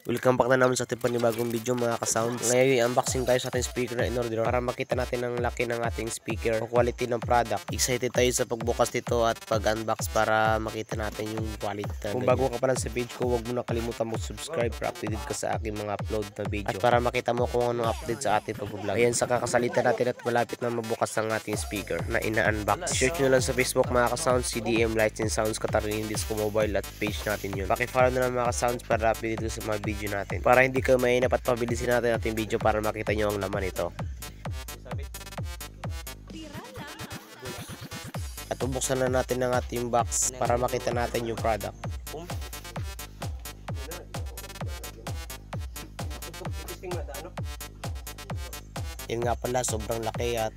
Welcome back na naman sa ating panibagong video mga ka-sounds. Ngayon i-unboxing tayo sa ating speaker na in-order para makita natin ang laki ng ating speaker o quality ng product. Excited tayo sa pagbukas nito at pag-unbox para makita natin yung quality. Kung bago ka pa lang sa page ko, huwag mo na kalimutan mag-subscribe para updated ka sa aking mga upload na video. At para makita mo kung anong update sa ating pag-vlog. Ayan, sa kakasalita natin at malapit na mabukas ang ating speaker na ina-unbox. Search nyo lang sa Facebook mga ka-sounds, CDM Lights and Sounds Katarina Disco Mobile at page natin yun. Paki-follow na lang mga ka-sounds para updated sa mga video natin. Para hindi ka mainap at pabilisin natin ating video para makita nyo ang laman ito. At bubuksan na natin ang ating box para makita natin yung product. Yan nga pala, sobrang laki at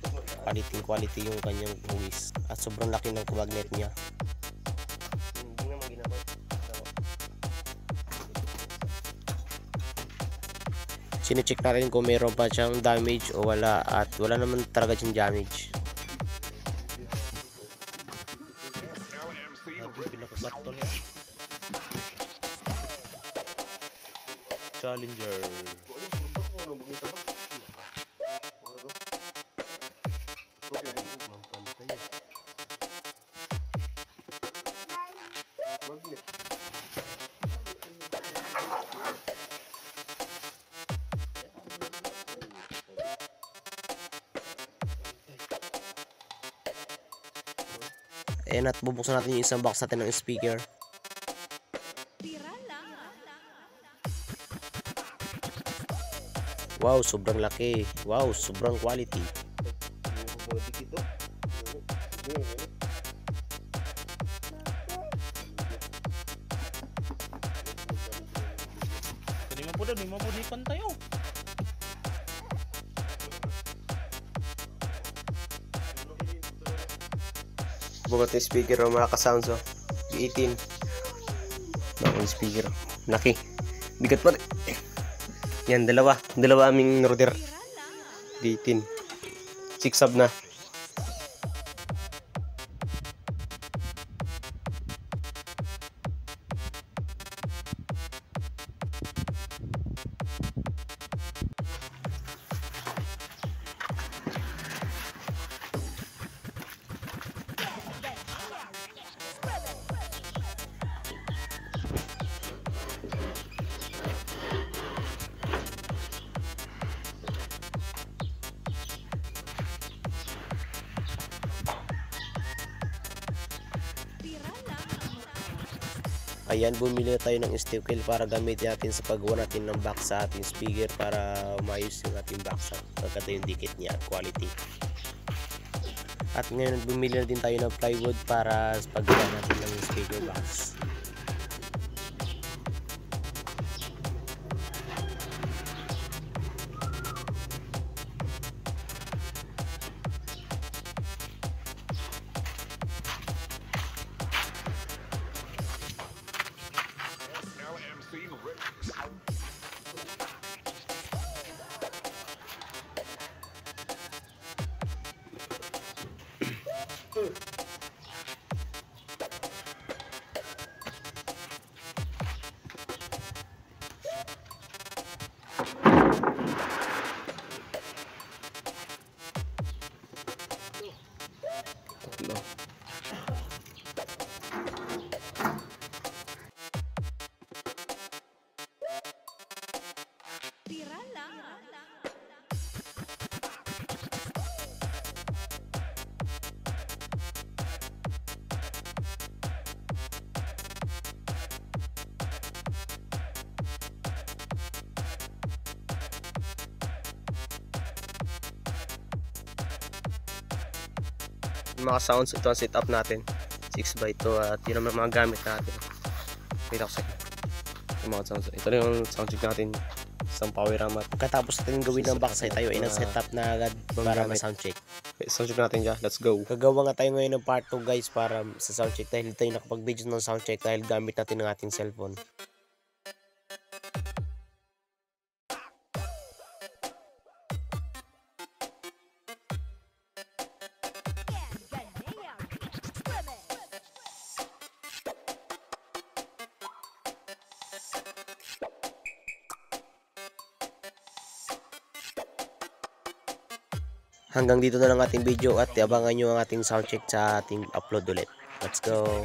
quality yung kanyang buwis. At sobrang laki ng magnet niya. Sine-check natin kung mayroon pa siyang damage o wala, at wala naman talaga siyang damage. Challenger. Ayan, at bubuksan natin yung isang box natin ng speaker. Wow, sobrang laki. Wow, sobrang quality. Di mo po di pantayo. Bukat yung speaker o mga ka-sounds o. G18. Bakong speaker. Laki. Bigat pa rin. Yan, dalawa aming router. G18. 6 sub na. Ayan, bumili na tayo ng steel coil para gamitin natin sa paggawa natin ng box sa ating speaker para maayos yung ating box at pagkata yung dikit niya at quality. At ngayon bumili na din tayo ng plywood para sa paggawa natin ng speaker box. Mga sounds, ito ang setup natin 6x2 at yun ang mga gamit natin. Wait ako second. Yung mga sounds, ito rin yung sound check natin, isang power RAM. At pagkatapos natin gawin ng box ay tayo ay nag-setup na agad para ma-sound check. Okay, sound check natin dyan, let's go. Gagawa nga tayo ngayon ng part 2 guys para sa sound check dahil tayo nakapag-video ng sound check dahil gamit natin ng ating cellphone. Hanggang dito na lang ating video at abangan nyo ang ating soundcheck sa ating upload ulit. Let's go!